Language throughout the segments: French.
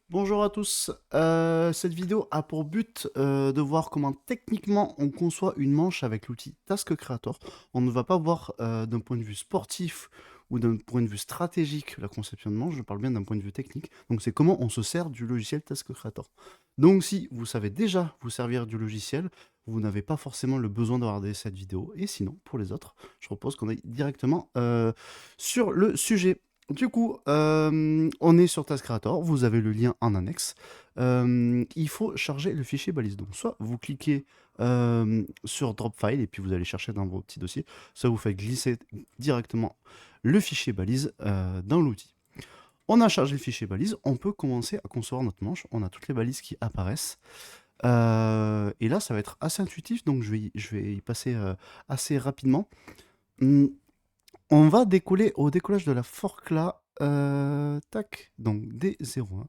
Bonjour à tous. Cette vidéo a pour but de voir comment techniquement on conçoit une manche avec l'outil Task Creator. On ne va pas voir d'un point de vue sportif ou d'un point de vue stratégique la conception de manche, je parle bien d'un point de vue technique. Donc c'est comment on se sert du logiciel Task Creator. Donc si vous savez déjà vous servir du logiciel, vous n'avez pas forcément le besoin de regarder cette vidéo. Et sinon, pour les autres, je propose qu'on aille directement sur le sujet. Du coup, on est sur Task Creator, vous avez le lien en annexe. Il faut charger le fichier balise. Donc, soit vous cliquez sur Drop File et puis vous allez chercher dans vos petits dossiers, soit vous faites glisser directement le fichier balise dans l'outil. On a chargé le fichier balise, on peut commencer à concevoir notre manche. On a toutes les balises qui apparaissent. Et là, ça va être assez intuitif, donc je vais y passer assez rapidement. Hum, on va décoller au décollage de la fork là. Tac, donc D01.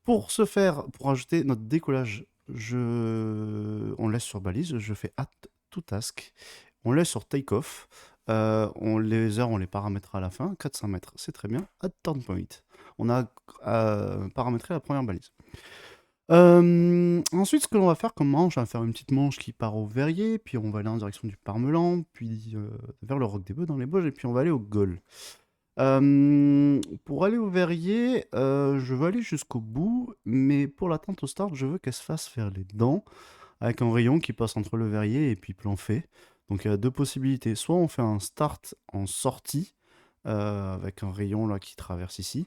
Pour ce faire, pour ajouter notre décollage, on laisse sur balise, je fais add to task, on laisse sur take-off, les heures, on les paramètrera à la fin, 400 mètres, c'est très bien, add turn point. On a paramétré la première balise. Ensuite, ce que l'on va faire comme manche, on va faire une petite manche qui part au verrier, puis on va aller en direction du parmelan, puis vers le roc des bœufs dans les Bauges, et puis on va aller au goal. Pour aller au verrier, je veux aller jusqu'au bout, mais pour l'attente au start, je veux qu'elle se fasse vers les dents, avec un rayon qui passe entre le verrier et puis plan fait. Donc il y a deux possibilités. Soit on fait un start en sortie, avec un rayon là qui traverse ici.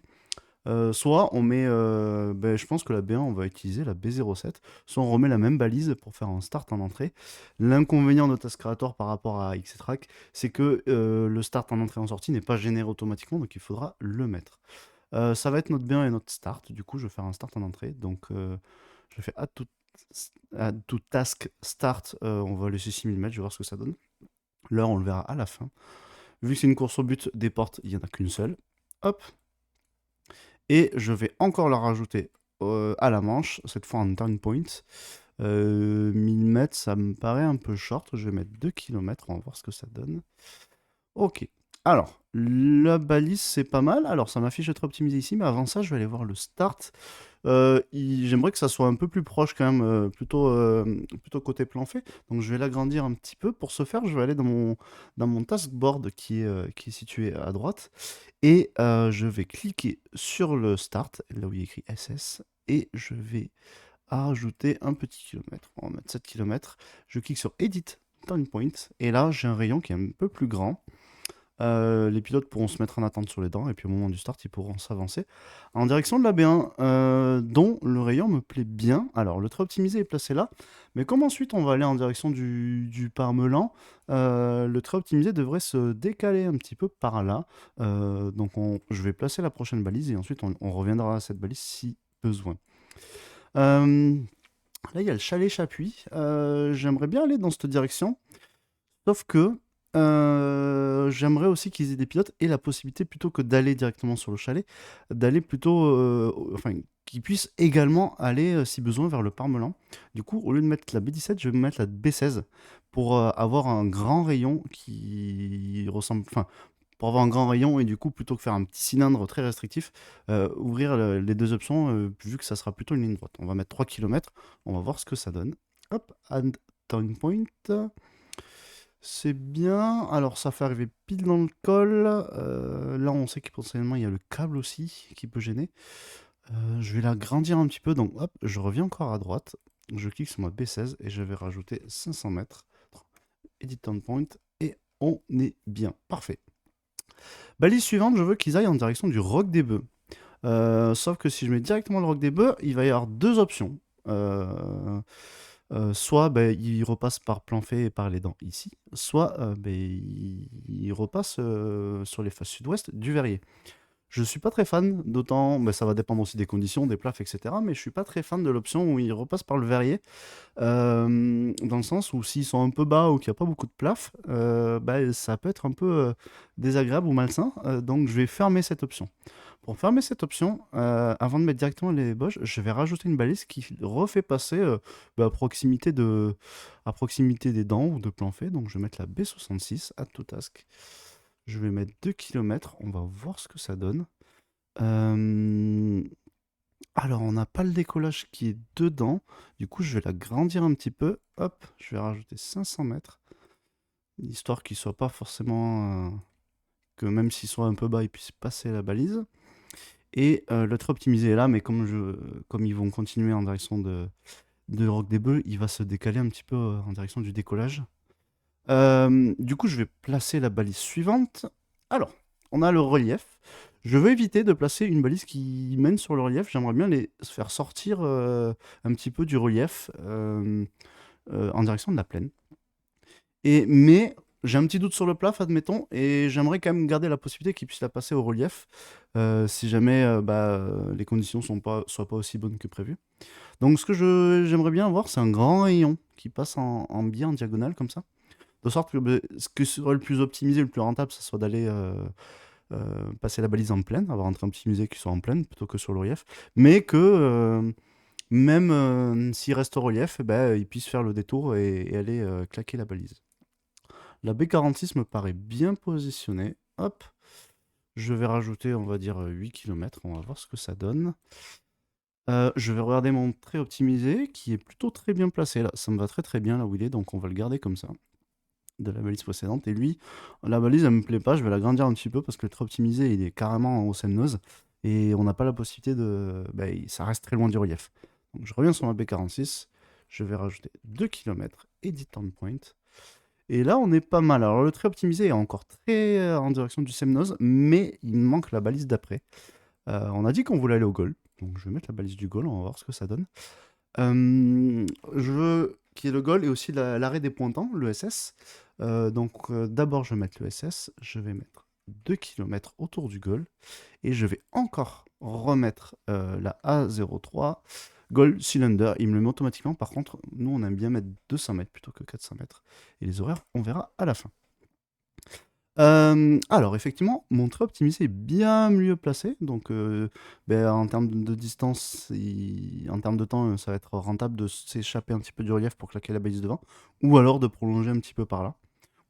Soit on met, je pense que la B1, on va utiliser la B07. Soit on remet la même balise pour faire un start en entrée. L'inconvénient de Task Creator par rapport à Xtrack, c'est que le start en entrée et en sortie n'est pas généré automatiquement, donc il faudra le mettre. Ça va être notre B1 et notre start. Du coup, je vais faire un start en entrée. Donc, je fais add to task start. On va laisser 6000 mètres, je vais voir ce que ça donne. L'heure, on le verra à la fin. Vu que c'est une course au but, des portes, il n'y en a qu'une seule. Hop, et je vais encore la rajouter à la manche, cette fois en turn point. 1000 mètres, ça me paraît un peu short. Je vais mettre 2 km, on va voir ce que ça donne. Ok. Alors, la balise, c'est pas mal. Alors, ça m'affiche être optimisé ici, mais avant ça, je vais aller voir le start. J'aimerais que ça soit un peu plus proche quand même, plutôt côté plan fait. Donc je vais l'agrandir un petit peu. Pour ce faire, je vais aller dans mon taskboard qui est situé à droite. Et je vais cliquer sur le start, là où il y a écrit SS. Et je vais ajouter un petit kilomètre. On va mettre 7 km. Je clique sur Edit Turn Point. Et là, j'ai un rayon qui est un peu plus grand. Les pilotes pourront se mettre en attente sur les dents et puis au moment du start, ils pourront s'avancer en direction de la B1, dont le rayon me plaît bien. Alors, le trait optimisé est placé là, mais comme ensuite on va aller en direction du parmelan, le trait optimisé devrait se décaler un petit peu par là. Donc, je vais placer la prochaine balise et ensuite on reviendra à cette balise si besoin. Euh, Là, il y a le chalet Chapuis. J'aimerais bien aller dans cette direction. Sauf que j'aimerais aussi qu'ils aient des pilotes et la possibilité, plutôt que d'aller directement sur le chalet, d'aller plutôt, enfin, qu'ils puissent également aller, si besoin, vers le Parmelan. Du coup, au lieu de mettre la B17, je vais mettre la B16 pour avoir un grand rayon qui ressemble, enfin, pour avoir un grand rayon et du coup, plutôt que faire un petit cylindre très restrictif, ouvrir les deux options, vu que ça sera plutôt une ligne droite. On va mettre 3 km, on va voir ce que ça donne. Hop, add turn point. C'est bien. Alors, ça fait arriver pile dans le col. Là, on sait que potentiellement, il y a le câble aussi qui peut gêner. Je vais l'agrandir un petit peu. Donc, hop, je reviens encore à droite. Je clique sur ma B16 et je vais rajouter 500 mètres. Edit on point. Et on est bien. Parfait. Balise suivante, je veux qu'ils aillent en direction du Roc des Bœufs. Sauf que si je mets directement le Roc des Bœufs, il va y avoir deux options. Soit il repasse par plan fait et par les dents ici, soit il repasse sur les faces sud-ouest du verrier. Je suis pas très fan, d'autant, ça va dépendre aussi des conditions, des plafs, etc. Mais je suis pas très fan de l'option où il repasse par le verrier, dans le sens où s'ils sont un peu bas ou qu'il n'y a pas beaucoup de plaf, ça peut être un peu désagréable ou malsain. Donc je vais fermer cette option. Pour fermer cette option, avant de mettre directement les boches, je vais rajouter une balise qui refait passer à proximité des dents ou de plan fait. Donc je vais mettre la B66, add to task. Je vais mettre 2 km, on va voir ce que ça donne. Euh, Alors, on n'a pas le décollage qui est dedans. Du coup, je vais la grandir un petit peu. Hop, je vais rajouter 500 mètres. Histoire qu'il soit pas forcément... que même s'il soit un peu bas, il puisse passer la balise. Et le trait optimisé est là, mais comme ils vont continuer en direction de Roc des Bœufs, il va se décaler un petit peu en direction du décollage. Du coup, je vais placer la balise suivante. Alors, on a le relief. Je veux éviter de placer une balise qui mène sur le relief. J'aimerais bien les faire sortir un petit peu du relief en direction de la plaine. Mais j'ai un petit doute sur le plat, admettons, et j'aimerais quand même garder la possibilité qu'ils puissent la passer au relief si jamais les conditions soient pas aussi bonnes que prévu. Donc, ce que j'aimerais bien avoir, c'est un grand rayon qui passe en biais, en diagonale, comme ça. De sorte que ce que serait le plus optimisé, le plus rentable, ce soit d'aller passer la balise en plaine, avoir un train optimisé qui soit en plaine plutôt que sur le relief, mais que même s'il reste au relief, il puisse faire le détour et aller claquer la balise. La B46 me paraît bien positionnée. Hop, je vais rajouter, on va dire, 8 km, on va voir ce que ça donne. Je vais regarder mon trait optimisé qui est plutôt très bien placé là, ça me va très très bien là où il est, donc on va le garder comme ça de la balise précédente. Et lui, la balise, elle me plaît pas. Je vais l'agrandir un petit peu parce que le trait optimisé, il est carrément au Seine-Nose. Et on n'a pas la possibilité de. Ça reste très loin du relief. Donc je reviens sur ma B46. Je vais rajouter 2 km Edit Endpoint. Et là, on est pas mal. Alors, le trait optimisé est encore très en direction du Semnose, mais il me manque la balise d'après. On a dit qu'on voulait aller au goal. Donc, je vais mettre la balise du goal. On va voir ce que ça donne. Je veux qu'il y ait le goal et aussi l'arrêt des pointants, l'ESS. D'abord, je vais mettre l'ESS. Je vais mettre 2 km autour du goal. Et je vais encore remettre la A03 goal cylinder. Il me le met automatiquement. Par contre, nous, on aime bien mettre 200 mètres plutôt que 400 mètres. Et les horaires, on verra à la fin. Alors effectivement, mon trait optimisé est bien mieux placé, donc en termes de distance, en termes de temps, ça va être rentable de s'échapper un petit peu du relief pour claquer la balise devant, ou alors de prolonger un petit peu par là,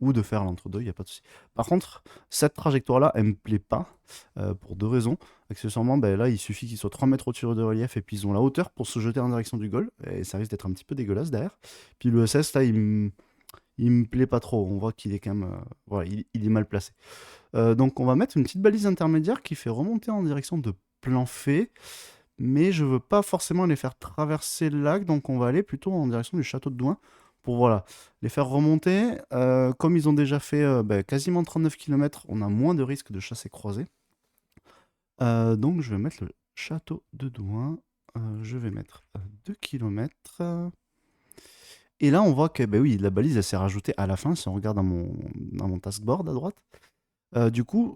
ou de faire l'entre-deux, il n'y a pas de souci. Par contre, cette trajectoire-là, elle me plaît pas, pour deux raisons. Accessoirement, là, il suffit qu'ils soient 3 mètres au-dessus de relief, et puis ils ont la hauteur pour se jeter en direction du goal, et ça risque d'être un petit peu dégueulasse derrière. Puis le SS, là, il me plaît pas trop. On voit qu'il est quand même, voilà, il est mal placé. Donc on va mettre une petite balise intermédiaire qui fait remonter en direction de Planfait, mais je veux pas forcément les faire traverser le lac, donc on va aller plutôt en direction du château de Douin pour voilà, les faire remonter. Comme ils ont déjà fait quasiment 39 km, on a moins de risques de chassé croisé. Donc je vais mettre le château de Douin. Je vais mettre 2 km. Et là, on voit que, oui, la balise, elle s'est rajoutée à la fin, si on regarde dans mon taskboard à droite. Du coup,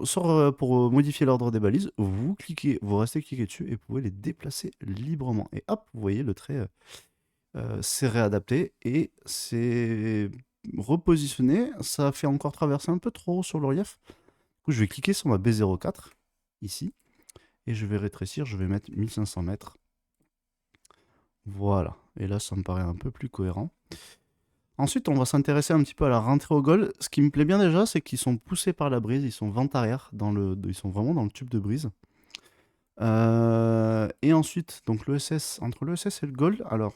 pour modifier l'ordre des balises, vous restez cliqué dessus et vous pouvez les déplacer librement. Et hop, vous voyez, le trait s'est réadapté et c'est repositionné. Ça fait encore traverser un peu trop sur le relief. Du coup, je vais cliquer sur ma B04, ici, et je vais rétrécir, je vais mettre 1500 mètres. Voilà, et là, ça me paraît un peu plus cohérent. Ensuite, on va s'intéresser un petit peu à la rentrée au goal. Ce qui me plaît bien déjà, c'est qu'ils sont poussés par la brise, ils sont vent arrière, ils sont vraiment dans le tube de brise. Et ensuite, donc entre l'ESS et le goal, alors,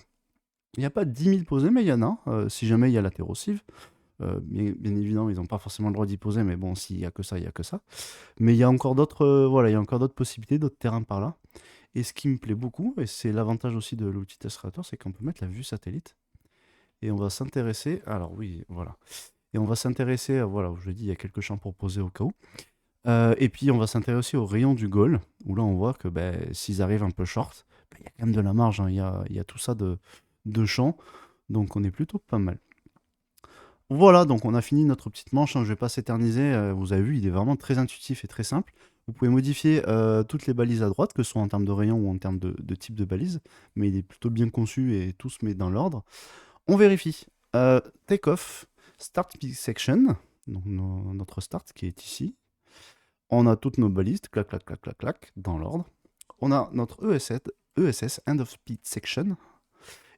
il n'y a pas 10 000 posés, mais il y en a, si jamais il y a l'atérocive. Bien évidemment, ils n'ont pas forcément le droit d'y poser, mais bon, s'il n'y a que ça, il n'y a que ça. Mais il y a encore d'autres voilà, il y a encore d'autres possibilités, d'autres terrains par là. Et ce qui me plaît beaucoup, et c'est l'avantage aussi de l'outil Test Creator, c'est qu'on peut mettre la vue satellite. Et on va s'intéresser. Alors oui, voilà. Et on va s'intéresser, voilà, je dis, il y a quelques champs pour poser au cas où. Et puis on va s'intéresser au rayon du goal, où là on voit que s'ils arrivent un peu short, il y a quand même de la marge, hein. Il y a tout ça de champs, donc on est plutôt pas mal. Voilà, donc on a fini notre petite manche, hein. Je vais pas s'éterniser, vous avez vu, il est vraiment très intuitif et très simple. Vous pouvez modifier toutes les balises à droite, que ce soit en termes de rayon ou en termes de type de balise, mais il est plutôt bien conçu et tout se met dans l'ordre. On vérifie. Take off, start big section, donc notre start qui est ici. On a toutes nos balises, clac, clac, clac, clac, clac, dans l'ordre. On a notre ESS, End of Speed Section.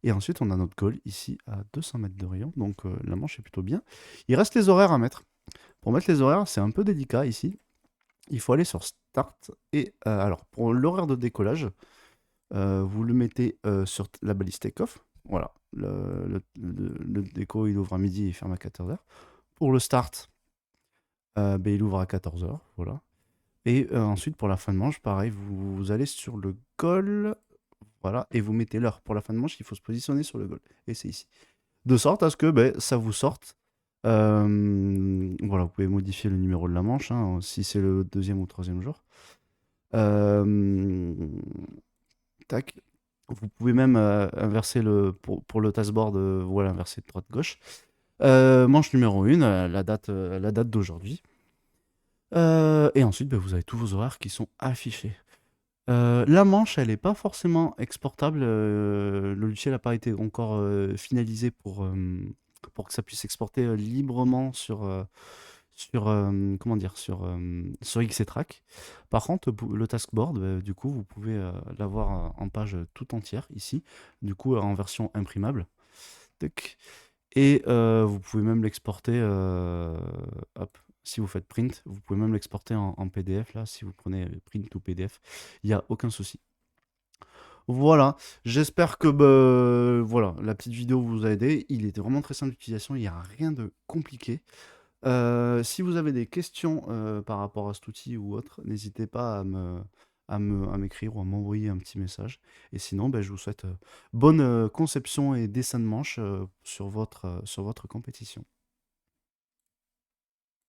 Et ensuite, on a notre goal ici à 200 mètres de rayon. Donc la manche est plutôt bien. Il reste les horaires à mettre. Pour mettre les horaires, c'est un peu délicat ici. Il faut aller sur Start. Et alors, pour l'horaire de décollage, Vous le mettez sur la balise take-off. Voilà. Le déco, il ouvre à midi et il ferme à 14h. Pour le start, ben, il ouvre à 14h. Voilà. Et ensuite, pour la fin de manche, pareil, vous allez sur le goal. Voilà. Et vous mettez l'heure. Pour la fin de manche, il faut se positionner sur le goal. Et c'est ici. De sorte à ce que ben, ça vous sorte. Voilà, vous pouvez modifier le numéro de la manche, hein, si c'est le deuxième ou troisième jour. Euh, Tac. Vous pouvez même inverser pour le taskboard, voilà, inverser de droite-gauche. Manche numéro 1, la date d'aujourd'hui. Et ensuite, ben, vous avez tous vos horaires qui sont affichés. La manche, elle n'est pas forcément exportable. Le logiciel n'a pas été encore finalisé pour que ça puisse exporter librement comment dire, sur XCTrack. Par contre, le taskboard, du coup, vous pouvez l'avoir en page tout entière ici, du coup en version imprimable. Tac. Et vous pouvez même l'exporter, hop, si vous faites print, vous pouvez même l'exporter en PDF là, si vous prenez print ou PDF, il n'y a aucun souci. Voilà, j'espère que voilà, la petite vidéo vous a aidé. Il était vraiment très simple d'utilisation, il n'y a rien de compliqué. Si vous avez des questions par rapport à cet outil ou autre, n'hésitez pas à m'écrire ou à m'envoyer un petit message. Et sinon, ben, je vous souhaite bonne conception et dessin de manche sur votre compétition.